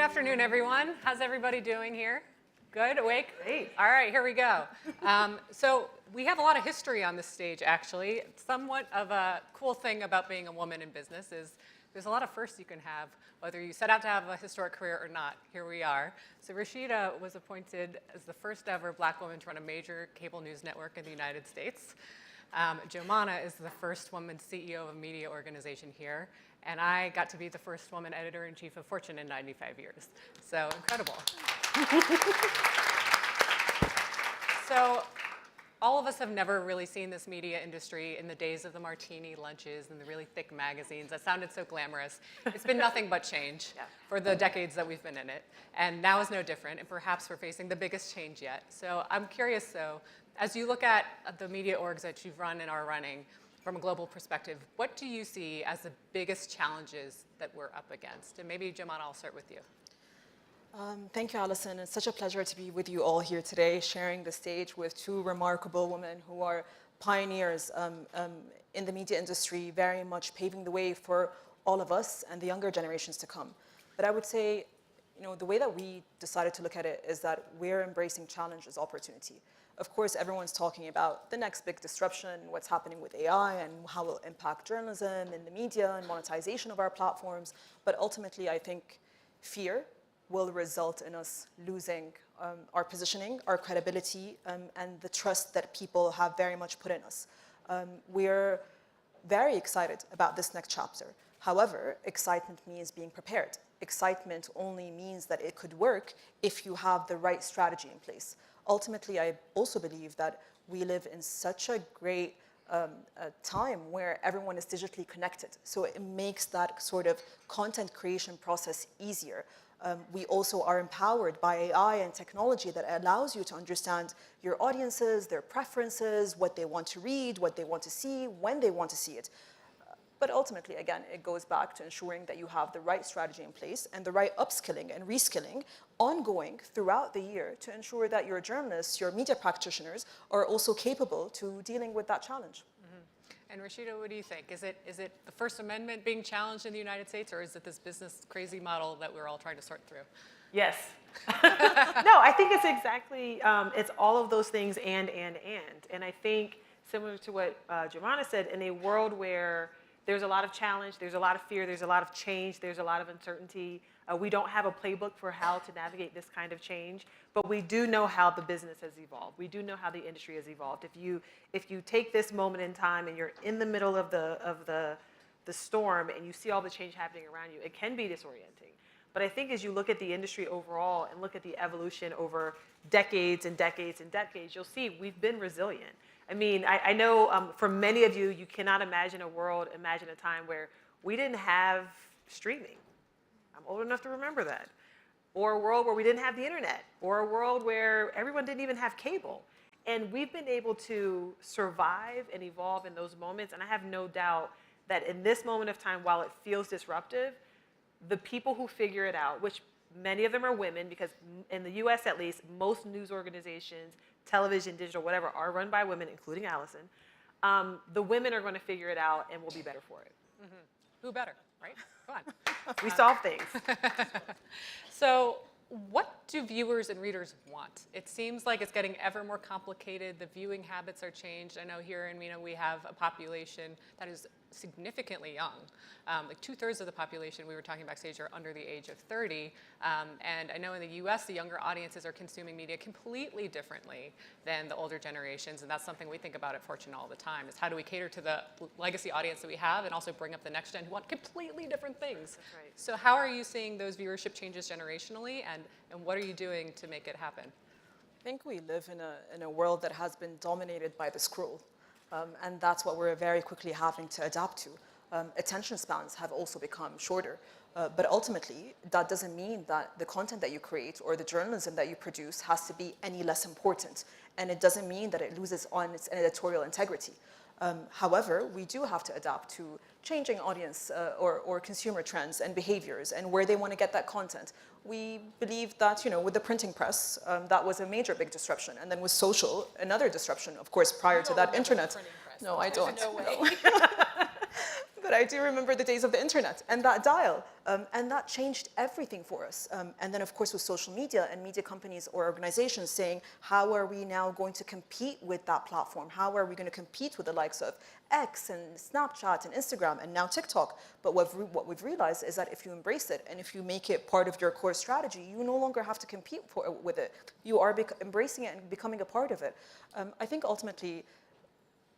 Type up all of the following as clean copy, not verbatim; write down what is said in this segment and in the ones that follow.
afternoon, everyone. How's everybody doing here? Good, awake? Great. All right, here we go. So we have a lot of history on this stage, actually. Somewhat of a cool thing about being a woman in business is there's a lot of firsts you can have, whether you set out to have a historic career or not. Here we are. So Rashida was appointed as the first ever Black woman to run a major cable news network in the United States. Jomana is the first woman CEO of a media organization here. And I got to be the first woman editor-in-chief of Fortune in 95 years. So incredible. So all of us have never really seen this media industry in the days of the martini lunches and the really thick magazines. That sounded so glamorous. It's been nothing but change for the decades that we've been in it. And now is no different, and perhaps we're facing the biggest change yet. So I'm curious, though, as you look at the media orgs that you've run and are running, from a global perspective, what do you see as the biggest challenges that we're up against? And maybe, Jomana, I'll start with you. Thank you, Allison. It's such a pleasure to be with you all here today, sharing the stage with two remarkable women who are pioneers in the media industry, very much paving the way for all of us and the younger generations to come. But I would say, the way that we decided to look at it is that we're embracing challenge as opportunity. Of course, everyone's talking about the next big disruption, what's happening with AI and how it will impact journalism and the media and monetization of our platforms. But ultimately, I think fear will result in us losing our positioning, our credibility, and the trust that people have very much put in us. We're very excited about this next chapter. However, excitement means being prepared. Excitement only means that it could work if you have the right strategy in place. Ultimately, I also believe that we live in such a great time where everyone is digitally connected. So it makes that sort of content creation process easier. We also are empowered by AI and technology that allows you to understand your audiences, their preferences, what they want to read, what they want to see, when they want to see it. But ultimately, again, it goes back to ensuring that you have the right strategy in place and the right upskilling and reskilling ongoing throughout the year to ensure that your journalists, your media practitioners are also capable to dealing with that challenge. Mm-hmm. And Rashida, what do you think? Is it the First Amendment being challenged in the United States, or is it this business crazy model that we're all trying to sort through? Yes. No, I think it's exactly, it's all of those things and. And I think, similar to what Jomana said, in a world where there's a lot of challenge, there's a lot of fear, there's a lot of change, there's a lot of uncertainty. We don't have a playbook for how to navigate this kind of change, but we do know how the business has evolved. We do know how the industry has evolved. If you take this moment in time and you're in the middle of the storm and you see all the change happening around you, it can be disorienting. But I think as you look at the industry overall and look at the evolution over decades and decades and decades, you'll see we've been resilient. I mean, I know for many of you, you cannot imagine a time where we didn't have streaming. I'm old enough to remember that. Or a world where we didn't have the internet. Or a world where everyone didn't even have cable. And we've been able to survive and evolve in those moments. And I have no doubt that in this moment of time, while it feels disruptive, the people who figure it out, which many of them are women, because in the US at least, most news organizations, television, digital, whatever, are run by women, including Allison. The women are going to figure it out and we'll be better for it. Mm-hmm. Who better, right? Come on. We solve things. So what do viewers and readers want? It seems like it's getting ever more complicated. The viewing habits are changed. I know here in MENA we have a population that is significantly young. Like 2/3 of the population, we were talking backstage, are under the age of 30. And I know in the US, the younger audiences are consuming media completely differently than the older generations. And that's something we think about at Fortune all the time, is how do we cater to the legacy audience that we have and also bring up the next gen who want completely different things. That's right. So how are you seeing those viewership changes generationally, and what are you doing to make it happen? I think we live in a world that has been dominated by the scroll. And that's what we're very quickly having to adapt to. Attention spans have also become shorter. But ultimately, that doesn't mean that the content that you create or the journalism that you produce has to be any less important. And it doesn't mean that it loses on its editorial integrity. However, we do have to adapt to changing audience or consumer trends and behaviors and where they want to get that content. We believe that, with the printing press, that was a major big disruption. And then with social, another disruption, of course, prior to that, internet. No, I don't. No way. But I do remember the days of the internet and that dial, and that changed everything for us. And then, of course, with social media and media companies or organizations saying, how are we now going to compete with that platform? How are we going to compete with the likes of X and Snapchat and Instagram and now TikTok? But what we've realized is that if you embrace it and if you make it part of your core strategy, you no longer have to compete with it. You are embracing it and becoming a part of it. I think ultimately,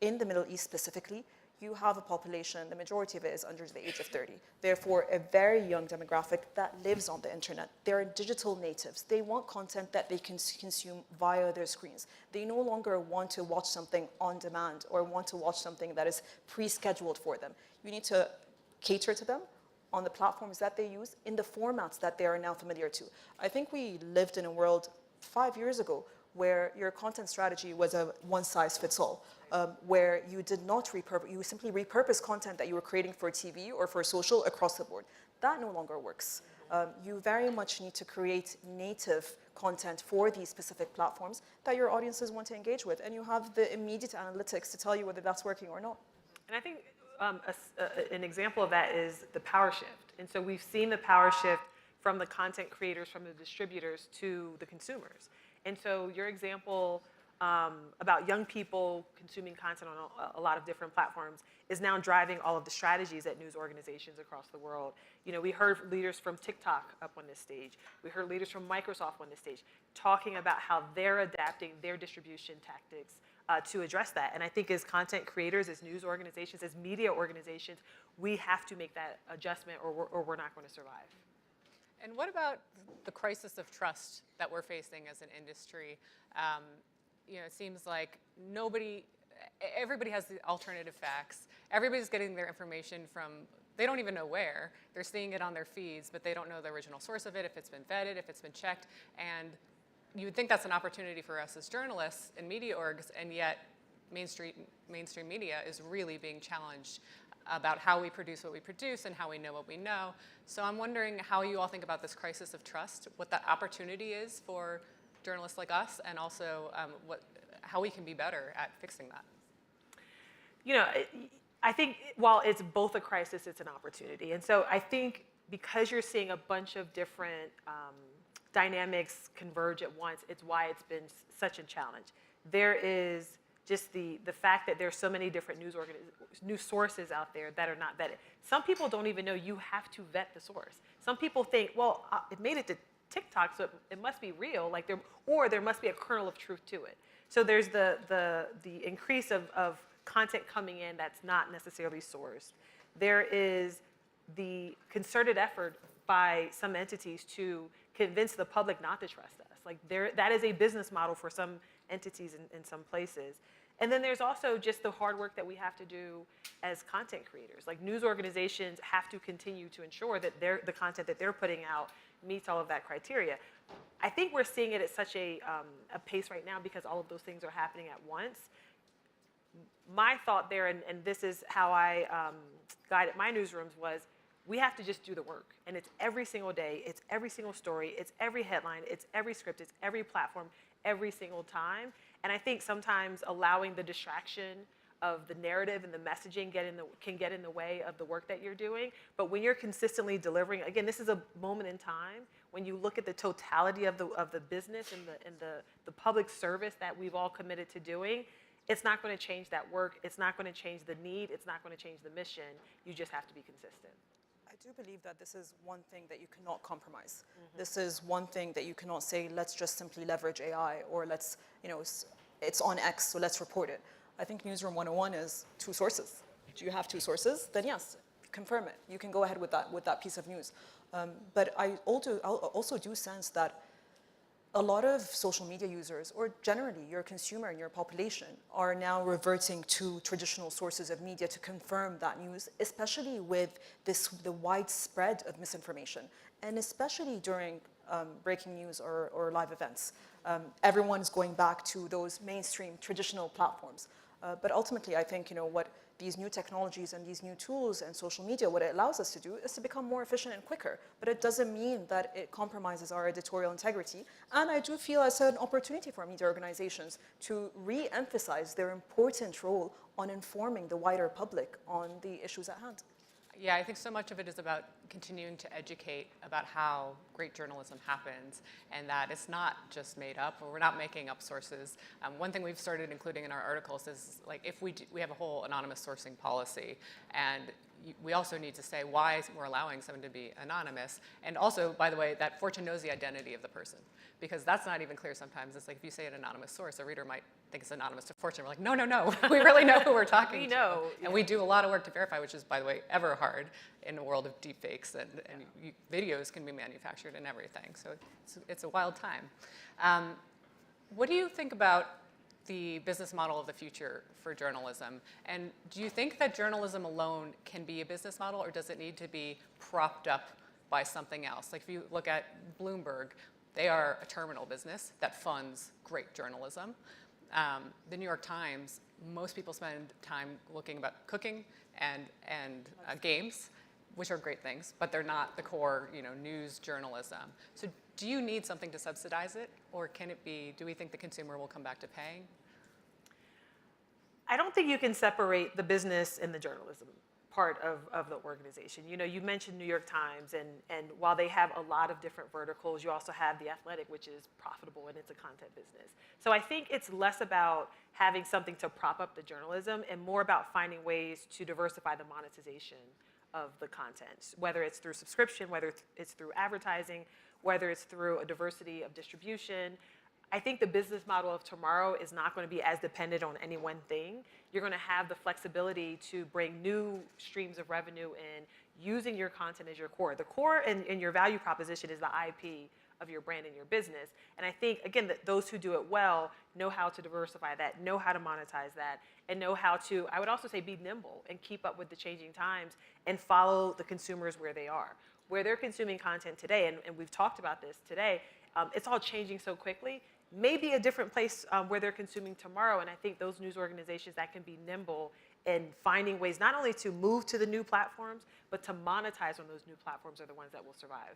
in the Middle East specifically, you have a population, the majority of it is under the age of 30. Therefore, a very young demographic that lives on the internet. They're digital natives. They want content that they can consume via their screens. They no longer want to watch something on demand or want to watch something that is pre-scheduled for them. You need to cater to them on the platforms that they use in the formats that they are now familiar to. I think we lived in a world 5 years ago where your content strategy was a one-size-fits-all, where you did not you simply repurpose content that you were creating for TV or for social across the board. That no longer works. You very much need to create native content for these specific platforms that your audiences want to engage with, and you have the immediate analytics to tell you whether that's working or not. And I think an example of that is the power shift. And so we've seen the power shift from the content creators, from the distributors to the consumers. And so your example about young people consuming content on a lot of different platforms is now driving all of the strategies at news organizations across the world. You know, we heard leaders from TikTok up on this stage. We heard leaders from Microsoft on this stage talking about how they're adapting their distribution tactics to address that. And I think as content creators, as news organizations, as media organizations, we have to make that adjustment or we're not going to survive. And what about the crisis of trust that we're facing as an industry? You know, it seems like everybody has the alternative facts. Everybody's getting their information from, they don't even know where. They're seeing it on their feeds, but they don't know the original source of it, if it's been vetted, if it's been checked. And you would think that's an opportunity for us as journalists and media orgs, and yet mainstream media is really being challenged about how we produce what we produce and how we know what we know. So I'm wondering how you all think about this crisis of trust, what that opportunity is for journalists like us, and also how we can be better at fixing that. You know, I think while it's both a crisis, it's an opportunity. And so I think because you're seeing a bunch of different dynamics converge at once, it's why it's been such a challenge. There is just the fact that there's so many different news sources out there that are not vetted. Some people don't even know you have to vet the source. Some people think, well, it made it to TikTok, so it must be real, like there must be a kernel of truth to it. So there's the increase of content coming in that's not necessarily sourced. There is the concerted effort by some entities to convince the public not to trust us. Like that is a business model for some entities in some places. And then there's also just the hard work that we have to do as content creators. Like news organizations have to continue to ensure that the content that they're putting out meets all of that criteria. I think we're seeing it at such a pace right now because all of those things are happening at once. My thought there, and this is how I guided my newsrooms, was we have to just do the work. And it's every single day, it's every single story, it's every headline, it's every script, it's every platform, every single time. And I think sometimes allowing the distraction of the narrative and the messaging can get in the way of the work that you're doing. But when you're consistently delivering, again, this is a moment in time when you look at the totality of the business and the public service that we've all committed to doing. It's not going to change that work. It's not going to change the need. It's not going to change the mission. You just have to be consistent. I do believe that this is one thing that you cannot compromise. Mm-hmm. This is one thing that you cannot say, let's just simply leverage AI, or let's, it's on X, so let's report it. I think Newsroom 101 is 2 sources. Do you have 2 sources? Then yes, confirm it. You can go ahead with that piece of news. But I also do sense that a lot of social media users, or generally your consumer and your population, are now reverting to traditional sources of media to confirm that news, especially with the widespread of misinformation, and especially during breaking news or live events. Everyone's going back to those mainstream traditional platforms. But ultimately, I think what these new technologies and these new tools and social media, what it allows us to do is to become more efficient and quicker. But it doesn't mean that it compromises our editorial integrity. And I do feel it's an opportunity for media organizations to re-emphasize their important role on informing the wider public on the issues at hand. Yeah, I think so much of it is about continuing to educate about how great journalism happens and that it's not just made up, or we're not making up sources. One thing we've started including in our articles is like if we have a whole anonymous sourcing policy, and we also need to say why we're allowing someone to be anonymous. And also, by the way, that Fortune knows the identity of the person, because that's not even clear sometimes. It's like if you say an anonymous source, a reader might think it's anonymous to Fortune. We're like, no, no, no. We really know who we're talking to. We know. And we do a lot of work to verify, which is, by the way, ever hard in a world of deepfakes, and videos can be manufactured and everything. So it's a wild time. What do you think about the business model of the future for journalism? And do you think that journalism alone can be a business model, or does it need to be propped up by something else? Like if you look at Bloomberg, they are a terminal business that funds great journalism. The New York Times, most people spend time looking about cooking and games, which are great things, but they're not the core, news journalism. So do you need something to subsidize it, or can it be, do we think the consumer will come back to paying? I don't think you can separate the business and the journalism part of the organization. You mentioned New York Times, and while they have a lot of different verticals, you also have The Athletic, which is profitable, and it's a content business. So I think it's less about having something to prop up the journalism and more about finding ways to diversify the monetization of the content, whether it's through subscription, whether it's through advertising, whether it's through a diversity of distribution. I think the business model of tomorrow is not going to be as dependent on any one thing. You're going to have the flexibility to bring new streams of revenue in using your content as your core. The core and your value proposition is the IP of your brand and your business. And I think, again, that those who do it well know how to diversify that, know how to monetize that, and know how to, I would also say, be nimble and keep up with the changing times and follow the consumers where they are. Where they're consuming content today, and we've talked about this today, it's all changing so quickly. Maybe a different place where they're consuming tomorrow, and I think those news organizations that can be nimble in finding ways not only to move to the new platforms, but to monetize on those new platforms are the ones that will survive.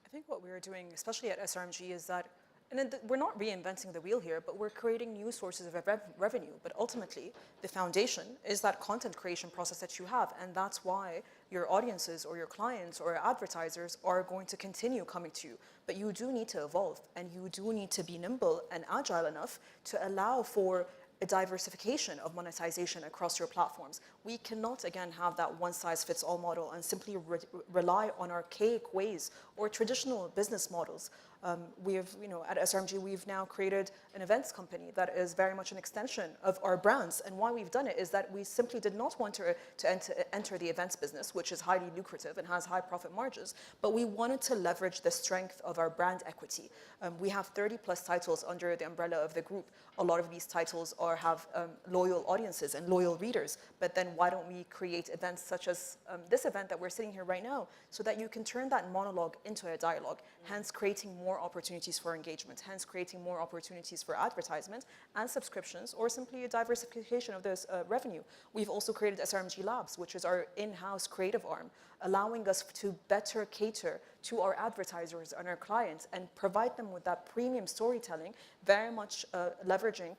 I think what we're doing, especially at SRMG, is that, and we're not reinventing the wheel here, but we're creating new sources of revenue. But ultimately, the foundation is that content creation process that you have, and that's why your audiences or your clients or advertisers are going to continue coming to you. But you do need to evolve, and you do need to be nimble and agile enough to allow for a diversification of monetization across your platforms. We cannot, again, have that one-size-fits-all model and simply rely on archaic ways or traditional business models. We have, at SRMG, we've now created an events company that is very much an extension of our brands. And why we've done it is that we simply did not want to enter the events business, which is highly lucrative and has high profit margins, but we wanted to leverage the strength of our brand equity. We have 30 plus titles under the umbrella of the group. A lot of these titles have loyal audiences and loyal readers, but then why don't we create events such as this event that we're sitting here right now, so that you can turn that monologue into a dialogue, hence creating more opportunities for engagement, hence creating more opportunities for advertisement and subscriptions, or simply a diversification of this revenue. We've also created SRMG Labs, which is our in-house creative arm, allowing us to better cater to our advertisers and our clients and provide them with that premium storytelling, very much leveraging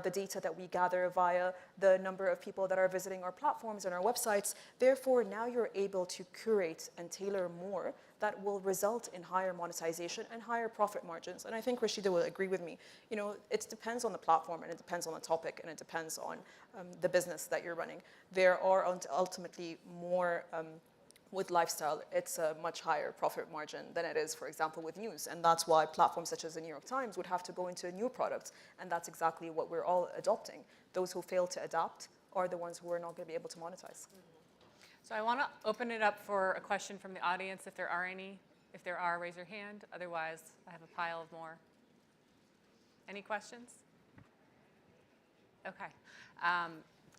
the data that we gather via the number of people that are visiting our platforms and our websites. Therefore, now you're able to curate and tailor more that will result in higher monetization and higher profit margins. And I think Rashida will agree with me. It depends on the platform, and it depends on the topic, and it depends on the business that you're running. There are ultimately more with lifestyle, it's a much higher profit margin than it is, for example, with news. And that's why platforms such as the New York Times would have to go into new products. And that's exactly what we're all adopting. Those who fail to adapt are the ones who are not going to be able to monetize. So I want to open it up for a question from the audience, if there are any. If there are, raise your hand. Otherwise, I have a pile of more. Any questions? Okay.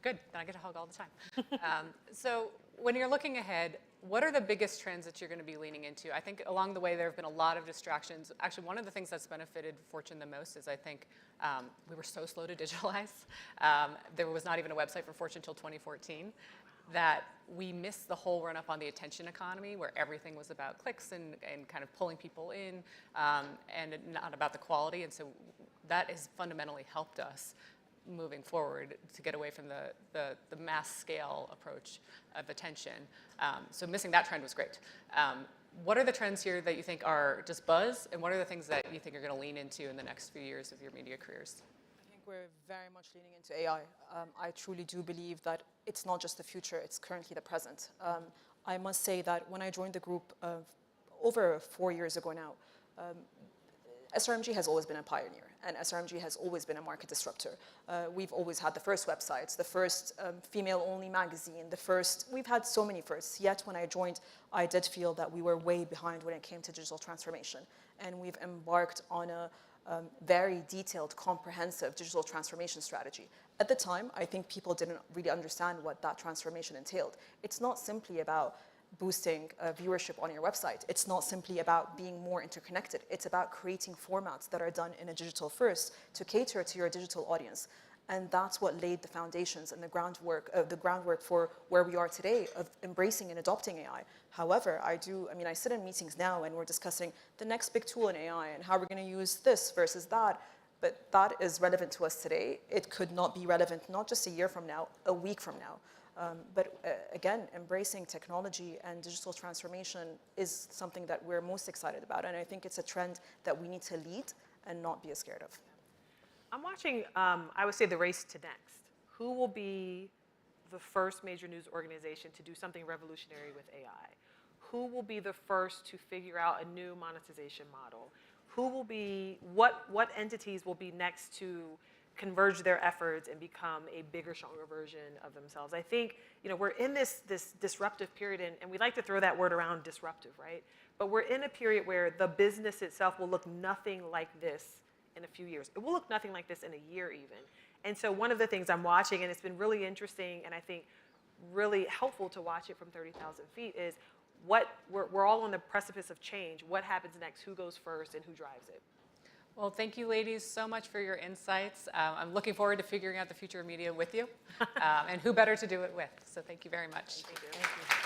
Good, then I get to hug all the time. So when you're looking ahead, what are the biggest trends that you're going to be leaning into? I think along the way there have been a lot of distractions. Actually, one of the things that's benefited Fortune the most is I think we were so slow to digitalize. There was not even a website for Fortune until 2014. That we missed the whole run-up on the attention economy, where everything was about clicks and kind of pulling people in, and not about the quality. And so that has fundamentally helped us. moving forward to get away from the mass scale approach of attention. So missing that trend was great. What are the trends here that you think are just buzz, and what are the things that you think you're going to lean into in the next few years of your media careers? I think we're very much leaning into AI. I truly do believe that it's not just the future, it's currently the present. I must say that when I joined the group over 4 years ago now, SRMG has always been a pioneer, and SRMG has always been a market disruptor. We've always had the first websites, the first female-only magazine, we've had so many firsts. Yet when I joined, I did feel that we were way behind when it came to digital transformation. And we've embarked on a very detailed, comprehensive digital transformation strategy. At the time, I think people didn't really understand what that transformation entailed. It's not simply about boosting viewership on your website. It's not simply about being more interconnected. It's about creating formats that are done in a digital first to cater to your digital audience. And that's what laid the foundations and the groundwork for where we are today of embracing and adopting AI. However, I sit in meetings now and we're discussing the next big tool in AI and how we're going to use this versus that. But that is relevant to us today. It could not be relevant not just a year from now, a week from now. Again, embracing technology and digital transformation is something that we're most excited about. And I think it's a trend that we need to lead and not be scared of. I'm watching, I would say, the race to next. Who will be the first major news organization to do something revolutionary with AI? Who will be the first to figure out a new monetization model? Who will be, what entities will be next to converge their efforts and become a bigger, stronger version of themselves? I think, we're in this disruptive period, and we like to throw that word around, disruptive, right? But we're in a period where the business itself will look nothing like this in a few years. It will look nothing like this in a year even. And so one of the things I'm watching, and it's been really interesting and I think really helpful to watch it from 30,000 feet, is we're all on the precipice of change. What happens next? Who goes first and who drives it? Well, thank you, ladies, so much for your insights. I'm looking forward to figuring out the future of media with you, and who better to do it with. So thank you very much. Thank you.